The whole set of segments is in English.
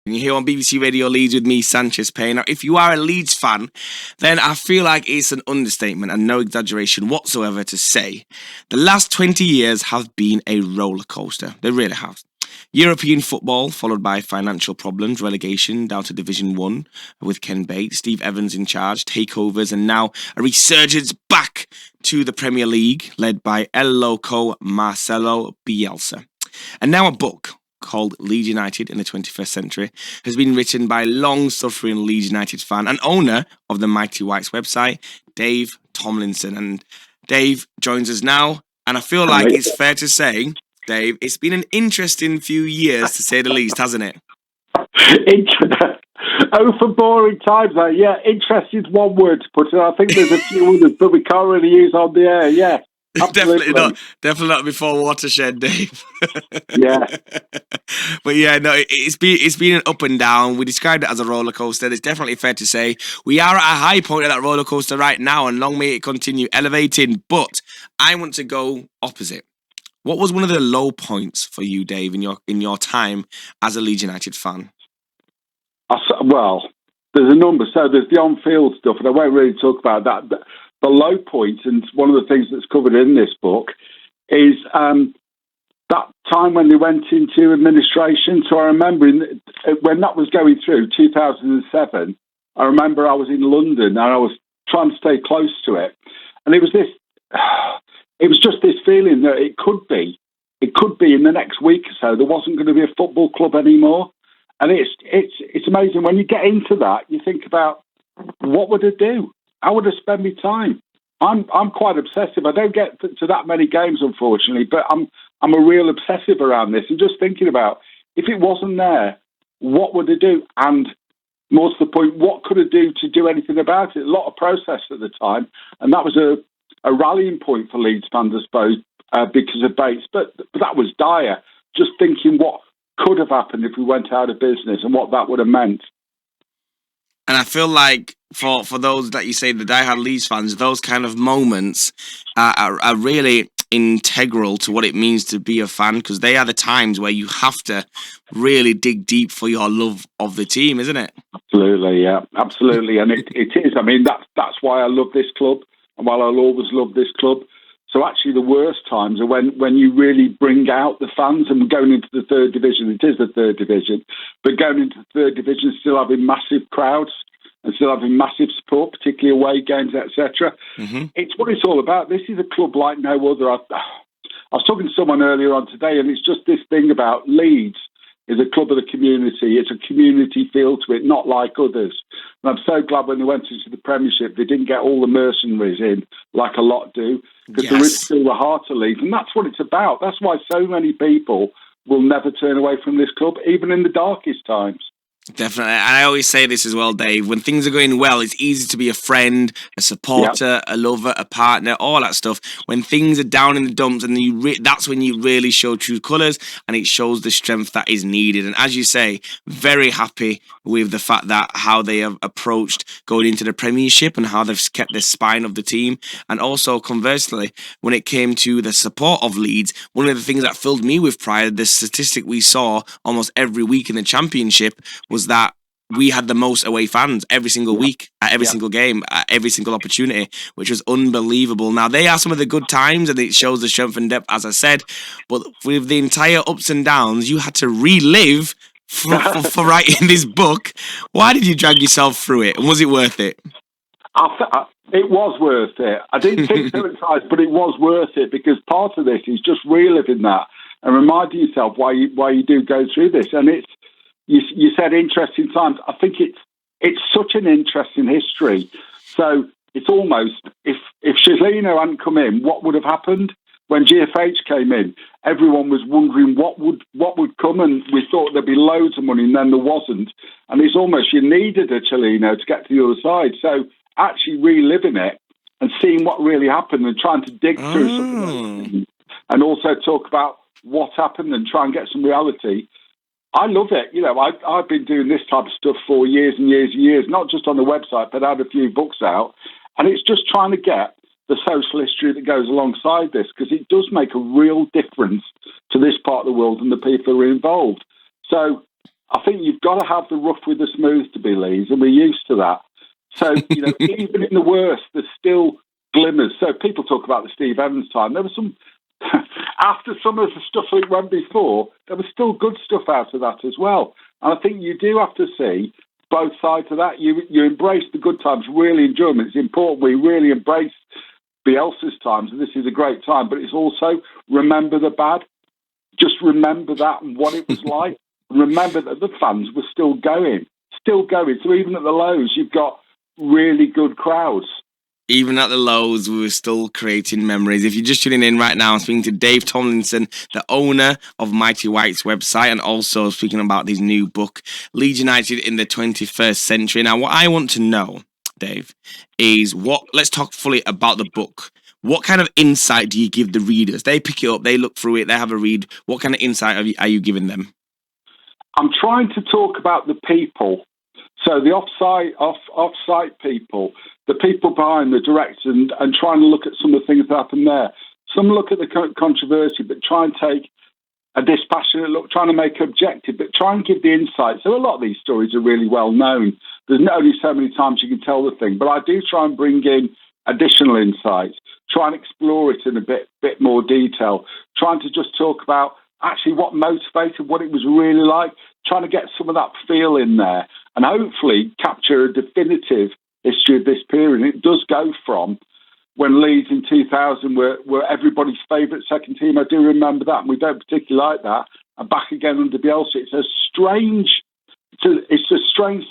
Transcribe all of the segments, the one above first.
You're here on BBC Radio Leeds with me, Sanchez, Payne. Now, if you are a Leeds fan, then I feel like it's an understatement and no exaggeration whatsoever to say the last 20 years have been a roller coaster. They really have. European football, followed by financial problems, relegation down to Division 1 with Ken Bates, Steve Evans in charge, takeovers, and now a resurgence back to the Premier League, led by El Loco Marcelo Bielsa. And now a book called Leeds United in the 21st Century has been written by long-suffering Leeds United fan and owner of the Mighty Whites website, Dave Tomlinson. And Dave joins us now, and I feel like it's fair to say, Dave, it's been an interesting few years, to say the least, hasn't it? For boring times, yeah. Interesting is one word to put it. I think there's a few others, but we can't really use on the air. Yeah, absolutely. Definitely not before Watershed, Dave. Yeah, but yeah, no, it's been an up and down. We described it as a roller coaster. It's definitely fair to say we are at a high point of that roller coaster right now, and long may it continue elevating. But I want to go opposite. What was one of the low points for you, Dave, in your time as a Leeds United fan? Well, there's a number. So there's the on-field stuff, and I won't really talk about that. The low point, and one of the things that's covered in this book, is that time when they went into administration. So I remember when that was going through, 2007, I remember I was in London and I was trying to stay close to it. And it was just this feeling that it could be in the next week or so, there wasn't going to be a football club anymore. And it's amazing. When you get into that, you think about, what would I do? How would I spend my time? I'm quite obsessive. I don't get to that many games, unfortunately, but I'm a real obsessive around this. And just thinking about, if it wasn't there, what would I do? And more to the point, what could I do to do anything about it? A lot of process at the time. And that was a rallying point for Leeds fans, I suppose, because of Bates. But that was dire. Just thinking what could have happened if we went out of business and what that would have meant. And I feel like for those that you say, the diehard Leeds fans, those kind of moments are really integral to what it means to be a fan, because they are the times where you have to really dig deep for your love of the team, isn't it? Absolutely, yeah, absolutely. And it is. I mean, that's why I love this club, and while I'll always love this club. So actually the worst times are when you really bring out the fans, and going into the third division, it is the third division, but going into the third division, still having massive crowds and still having massive support, particularly away games, etc. Mm-hmm. It's what it's all about. This is a club like no other. I was talking to someone earlier on today, and it's just this thing about Leeds is a club of the community. It's a community feel to it, not like others. And I'm so glad when they went into the Premiership, they didn't get all the mercenaries in like a lot do, because there is still the heart of Leeds. And that's what it's about. That's why so many people will never turn away from this club, even in the darkest times. Definitely. And I always say this as well, Dave. When things are going well, it's easy to be a friend, a supporter, a lover, a partner, all that stuff. When things are down in the dumps, and that's when you really show true colours, and it shows the strength that is needed. And as you say, very happy with the fact that how they have approached going into the Premiership and how they've kept the spine of the team. And also, conversely, when it came to the support of Leeds, one of the things that filled me with pride, the statistic we saw almost every week in the Championship, was that we had the most away fans every single week, at every single game, at every single opportunity, which was unbelievable. Now, they are some of the good times, and it shows the strength and depth, as I said, but with the entire ups and downs, you had to relive for writing this book. Why did you drag yourself through it, and was it worth it? It was worth it. I didn't think so at times, but it was worth it, because part of this is just reliving that and reminding yourself why you do go through this. And it's, you said interesting times. I think it's such an interesting history. So it's almost, if Chilino hadn't come in, what would have happened? When GFH came in, everyone was wondering what would come, and we thought there'd be loads of money, and then there wasn't. And it's almost, you needed a Chilino to get to the other side. So actually reliving it and seeing what really happened and trying to dig through some of those things, and also talk about what happened and try and get some reality. I love it. You know, I've been doing this type of stuff for years and years and years, not just on the website, but I had a few books out. And it's just trying to get the social history that goes alongside this, because it does make a real difference to this part of the world and the people who are involved. So I think you've got to have the rough with the smooth to be Leeds, and we're used to that. So, even in the worst, there's still glimmers. So people talk about the Steve Evans time. There was some, after some of the stuff that went before, there was still good stuff out of that as well. And I think you do have to see both sides of that. You embrace the good times, really enjoy them. It's important we really embrace Bielsa's times, and this is a great time. But it's also remember the bad. Just remember that and what it was like. Remember that the fans were still going. So even at the lows, you've got really good crowds. Even at the lows, we were still creating memories. If you're just tuning in right now, I'm speaking to Dave Tomlinson, the owner of Mighty White's website, and also speaking about his new book, Leeds United in the 21st Century. Now, what I want to know, Dave, is let's talk fully about the book. What kind of insight do you give the readers? They pick it up, they look through it, they have a read. What kind of insight are you giving them? I'm trying to talk about the people. So the off-site people, the people behind the directors, and trying to look at some of the things that happen there. Some look at the controversy, but try and take a dispassionate look, trying to make it objective, but try and give the insight. So a lot of these stories are really well known. There's only so many times you can tell the thing, but I do try and bring in additional insights, try and explore it in a bit more detail, trying to just talk about actually what motivated, what it was really like, trying to get some of that feel in there and hopefully capture a definitive history of this period. And it does go from when Leeds in 2000 were everybody's favourite second team. I do remember that, and we don't particularly like that. And back again under Bielsa. It's a strange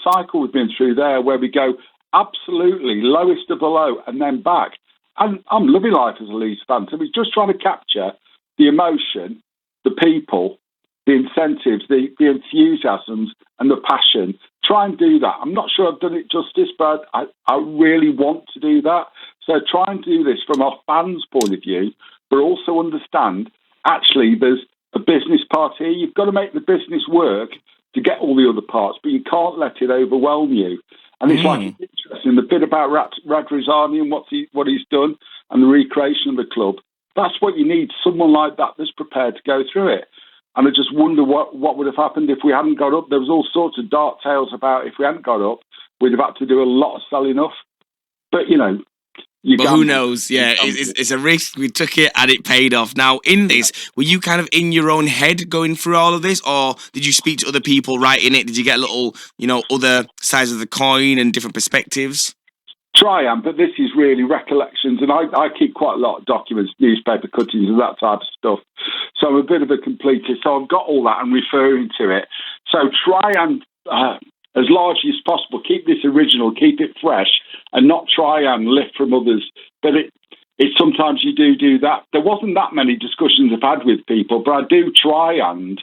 cycle we've been through there, where we go absolutely lowest of the low and then back. And I'm loving life as a Leeds fan. So we're just trying to capture the emotion, the people, the incentives, the enthusiasms and the passion. Try and do that. I'm not sure I've done it justice, but I really want to do that. So try and do this from our fans' point of view, but also understand, actually, there's a business part here. You've got to make the business work to get all the other parts, but you can't let it overwhelm you. And it's like, it's interesting, the bit about Radrizani and what he's done and the recreation of the club. That's what you need, someone like that that's prepared to go through it. And I just wonder what would have happened if we hadn't got up. There was all sorts of dark tales about if we hadn't got up, we'd have had to do a lot of selling off. But, but who knows? Yeah, it's a risk. We took it and it paid off. Now, in this, were you kind of in your own head going through all of this, or did you speak to other people writing it? Did you get a little, other sides of the coin and different perspectives? Try and, but this is really recollections, and I keep quite a lot of documents, newspaper cuttings and that type of stuff. So I'm a bit of a completist. So I've got all that and referring to it. So try and, as largely as possible, keep this original, keep it fresh, and not try and lift from others. But it sometimes you do that. There wasn't that many discussions I've had with people, but I do try and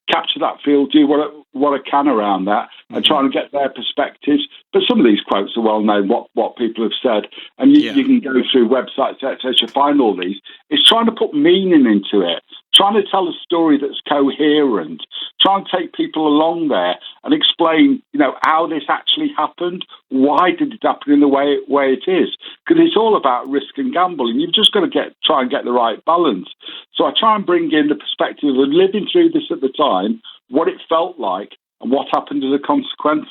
capture that feel, do what I can around that, and try and get their perspectives. But some of these quotes are well known, what people have said, and you can go through websites, etc. to find all these. It's trying to put meaning into it, trying to tell a story that's coherent, try and take people along there and explain, how this actually happened, why did it happen in the way it is, because it's all about risk and gamble, and you've just got to try and get the right balance. So I try and bring in the perspective of living through this at the time, what it felt like, and what happened as a consequence.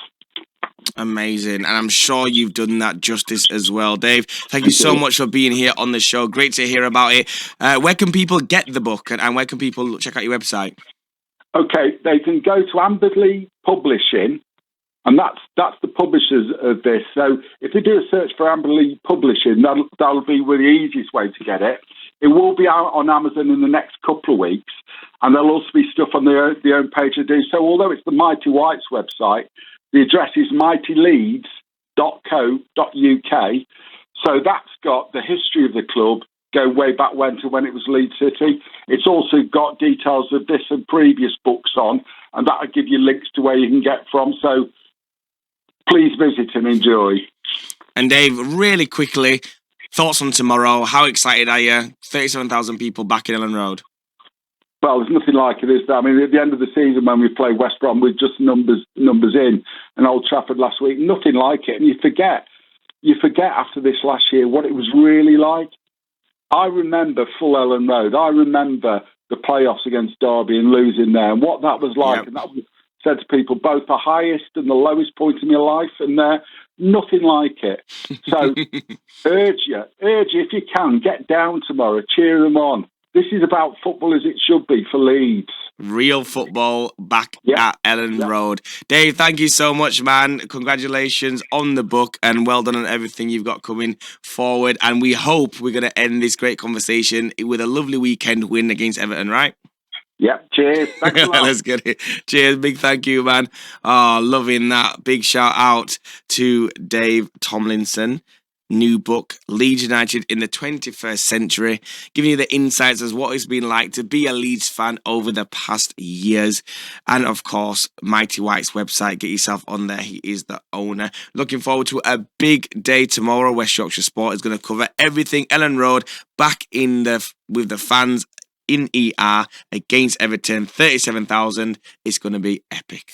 Amazing. And I'm sure you've done that justice as well, Dave. Thank you so much for being here on the show. Great to hear about it. Where can people get the book, and where can people check out your website? Okay, they can go to Amberley Publishing, and that's the publishers of this. So if they do a search for Amberley Publishing, that'll be the easiest way to get it. It will be out on Amazon in the next couple of weeks, and there'll also be stuff on the own page to do so. Although it's the Mighty White's website, the address is mightyleeds.co.uk. So that's got the history of the club, go way back when to when it was Leeds City. It's also got details of this and previous books on, and that'll give you links to where you can get from. So please visit and enjoy. And Dave, really quickly, thoughts on tomorrow? How excited are you? 37,000 people back in Ellen Road. Well, there's nothing like it, is there? I mean, at the end of the season when we play West Brom with just numbers in, and Old Trafford last week, nothing like it. And you forget after this last year what it was really like. I remember full Ellen Road. I remember the playoffs against Derby and losing there and what that was like. Yep. And said to people, both the highest and the lowest point in your life, and they're nothing like it. So urge you, if you can, get down tomorrow, cheer them on. This is about football as it should be for Leeds. Real football back at Ellen Road. Dave, thank you so much, man. Congratulations on the book and well done on everything you've got coming forward. And we hope we're going to end this great conversation with a lovely weekend win against Everton, right? Yep, cheers. Thanks a lot. Let's get it. Cheers. Big thank you, man. Oh, loving that. Big shout out to Dave Tomlinson. New book, Leeds United in the 21st Century, giving you the insights as what it's been like to be a Leeds fan over the past years. And of course, Mighty White's website, get yourself on there. He is the owner. Looking forward to a big day tomorrow. West Yorkshire Sport is going to cover everything Ellen Road back in with the fans in ER against Everton. 37,000. It's going to be epic.